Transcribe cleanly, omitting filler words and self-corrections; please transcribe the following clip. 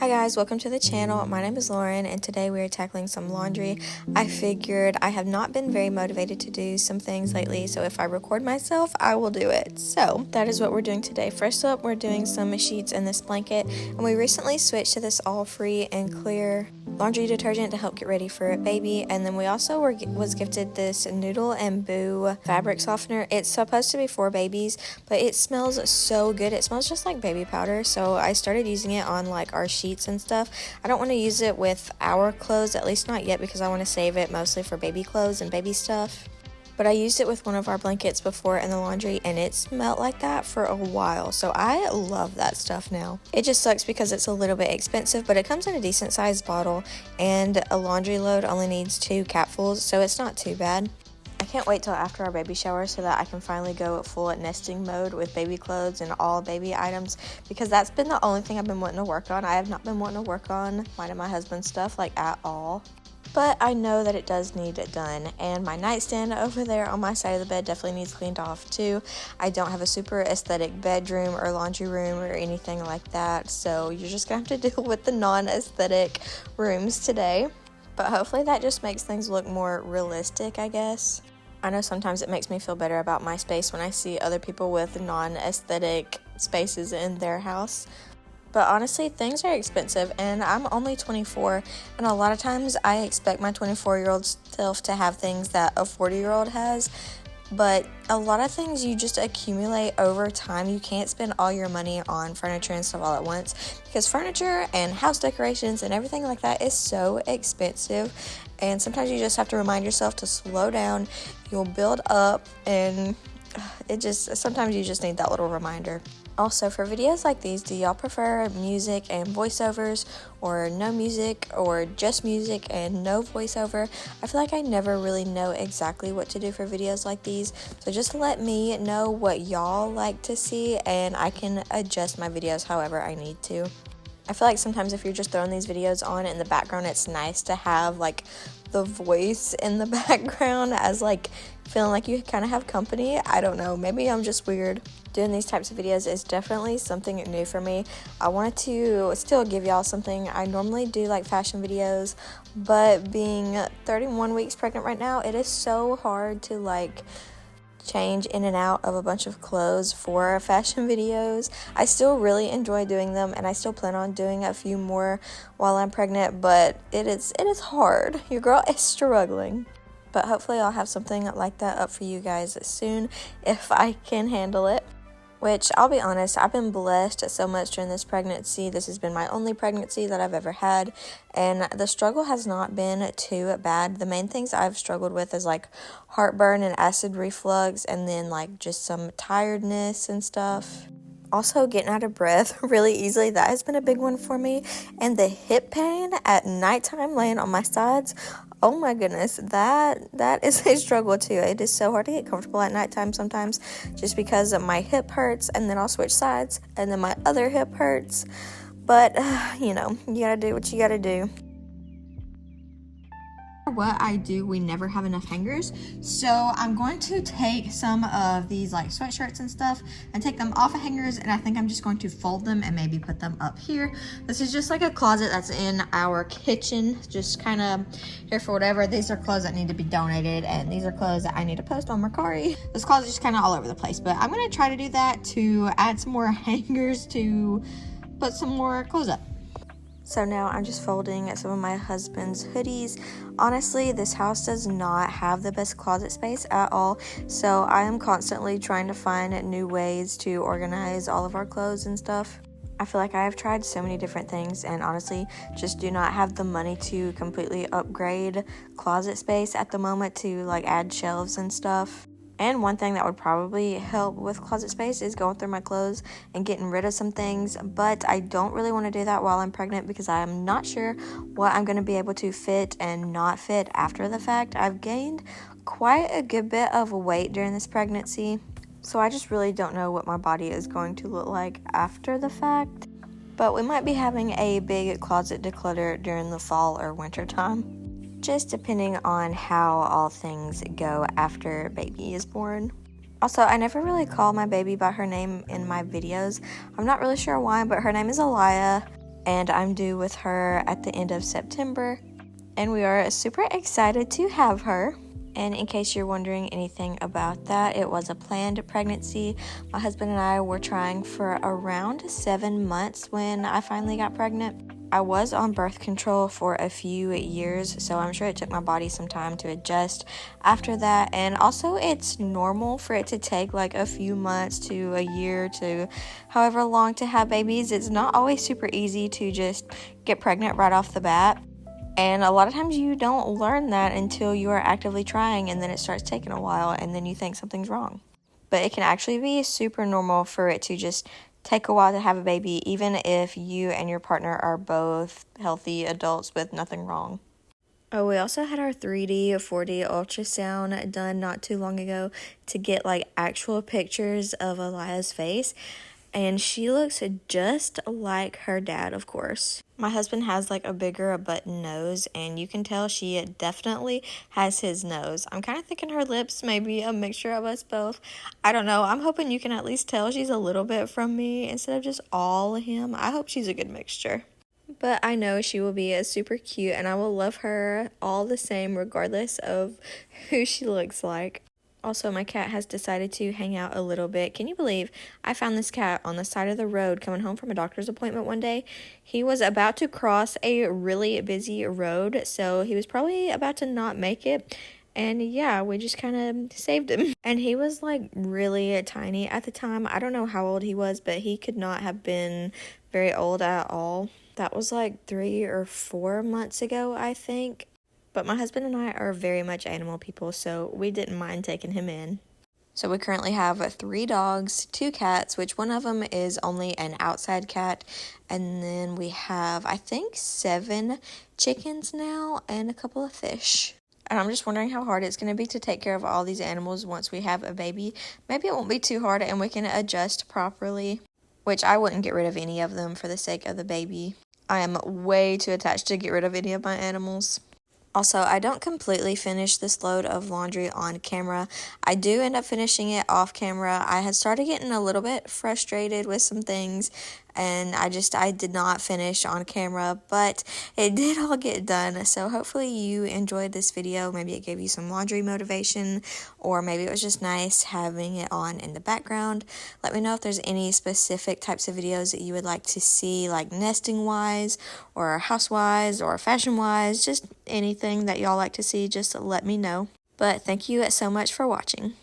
Hi guys, welcome to the channel. My name is Lauren and today we are tackling some laundry. I figured I have not been very motivated to do some things lately, so if I record myself, I will do it. So that is what we're doing today. First up, we're doing some sheets in this blanket, and we recently switched to this all free and clear laundry detergent to help get ready for a baby. And then we also was gifted this Noodle and Boo fabric softener. It's supposed to be for babies, but it smells so good. It smells just like baby powder, so I started using it on like our sheets and stuff. I don't want to use it with our clothes, at least not yet, because I want to save it mostly for baby clothes and baby stuff. But I used it with one of our blankets before in the laundry, and it smelled like that for a while, so I love that stuff now. It just sucks because it's a little bit expensive, but it comes in a decent sized bottle, and a laundry load only needs 2 capfuls, so it's not too bad. I can't wait till after our baby shower so that I can finally go full nesting mode with baby clothes and all baby items, because that's been the only thing I've been wanting to work on. I have not been wanting to work on mine and my husband's stuff like at all. But I know that it does need it done, and my nightstand over there on my side of the bed definitely needs cleaned off too. I don't have a super aesthetic bedroom or laundry room or anything like that, so you're just gonna have to deal with the non-aesthetic rooms today. But hopefully that just makes things look more realistic, I guess. I know sometimes it makes me feel better about my space when I see other people with non-aesthetic spaces in their house. But honestly, things are expensive, and I'm only 24, and a lot of times I expect my 24-year-old self to have things that a 40-year-old has, but a lot of things you just accumulate over time. You can't spend all your money on furniture and stuff all at once, because furniture and house decorations and everything like that is so expensive, and sometimes you just have to remind yourself to slow down. You'll build up, and sometimes you just need that little reminder. Also, for videos like these, do y'all prefer music and voiceovers, or no music, or just music and no voiceover? I feel like I never really know exactly what to do for videos like these, so just let me know what y'all like to see and I can adjust my videos however I need to. I feel like sometimes if you're just throwing these videos on in the background, it's nice to have like the voice in the background as like feeling like you kind of have company. I don't know, maybe I'm just weird. Doing these types of videos is definitely something new for me. I wanted to still give y'all something. I normally do like fashion videos, but being 31 weeks pregnant right now, it is so hard to like change in and out of a bunch of clothes for fashion videos. I still really enjoy doing them, and I still plan on doing a few more while I'm pregnant, but it is hard. Your girl is struggling. But hopefully I'll have something like that up for you guys soon if I can handle it. Which, I'll be honest, I've been blessed so much during this pregnancy. This has been my only pregnancy that I've ever had, and the struggle has not been too bad. The main things I've struggled with is like heartburn and acid reflux, and then like just some tiredness and stuff. Also, getting out of breath really easily, that has been a big one for me. And the hip pain at nighttime laying on my sides, oh my goodness, that is a struggle too. It is so hard to get comfortable at nighttime sometimes, just because my hip hurts, and then I'll switch sides, and then my other hip hurts. But, you know, you gotta do what you gotta do. What I do, we never have enough hangers, so I'm going to take some of these like sweatshirts and stuff and take them off of hangers, and I think I'm just going to fold them and maybe put them up here. This is just like a closet that's in our kitchen, just kind of here for whatever. These are clothes that need to be donated, and these are clothes that I need to post on Mercari. This closet is just kind of all over the place, but I'm going to try to do that to add some more hangers to put some more clothes up. So now I'm just folding some of my husband's hoodies. Honestly, this house does not have the best closet space at all, so I am constantly trying to find new ways to organize all of our clothes and stuff. I feel like I have tried so many different things, and honestly just do not have the money to completely upgrade closet space at the moment to like add shelves and stuff. And one thing that would probably help with closet space is going through my clothes and getting rid of some things, but I don't really want to do that while I'm pregnant, because I am not sure what I'm going to be able to fit and not fit after the fact. I've gained quite a good bit of weight during this pregnancy, so I just really don't know what my body is going to look like after the fact. But we might be having a big closet declutter during the fall or winter time, just depending on how all things go after baby is born. Also, I never really call my baby by her name in my videos. I'm not really sure why, but her name is Aliyah. and I'm due with her at the end of September, and we are super excited to have her. And in case you're wondering anything about that, it was a planned pregnancy. My husband and I were trying for around 7 months when I finally got pregnant. I was on birth control for a few years, so I'm sure it took my body some time to adjust after that. And also, it's normal for it to take like a few months to a year to however long to have babies. It's not always super easy to just get pregnant right off the bat. And a lot of times you don't learn that until you are actively trying, and then it starts taking a while, and then you think something's wrong. But it can actually be super normal for it to just take a while to have a baby, even if you and your partner are both healthy adults with nothing wrong. Oh, we also had our 3D, 4D ultrasound done not too long ago to get like actual pictures of Elia's face. And she looks just like her dad, of course. My husband has like a bigger button nose, and you can tell she definitely has his nose. I'm kind of thinking her lips may be a mixture of us both. I don't know. I'm hoping you can at least tell she's a little bit from me instead of just all him. I hope she's a good mixture. But I know she will be super cute, and I will love her all the same regardless of who she looks like. Also, my cat has decided to hang out a little bit. Can you believe I found this cat on the side of the road coming home from a doctor's appointment one day? He was about to cross a really busy road, so he was probably about to not make it. And yeah, we just kind of saved him. And he was like really tiny at the time. I don't know how old he was, but he could not have been very old at all. That was like 3 or 4 months ago, I think. But my husband and I are very much animal people, so we didn't mind taking him in. So we currently have 3 dogs, 2 cats, which one of them is only an outside cat. And then we have, I think, 7 chickens now and a couple of fish. And I'm just wondering how hard it's going to be to take care of all these animals once we have a baby. Maybe it won't be too hard and we can adjust properly, which I wouldn't get rid of any of them for the sake of the baby. I am way too attached to get rid of any of my animals. Also, I don't completely finish this load of laundry on camera. I do end up finishing it off camera. I had started getting a little bit frustrated with some things, and I did not finish on camera, but it did all get done. So hopefully you enjoyed this video. Maybe it gave you some laundry motivation, or maybe it was just nice having it on in the background. Let me know if there's any specific types of videos that you would like to see, like nesting wise or house wise or fashion wise, just anything that y'all like to see, just let me know. But thank you so much for watching.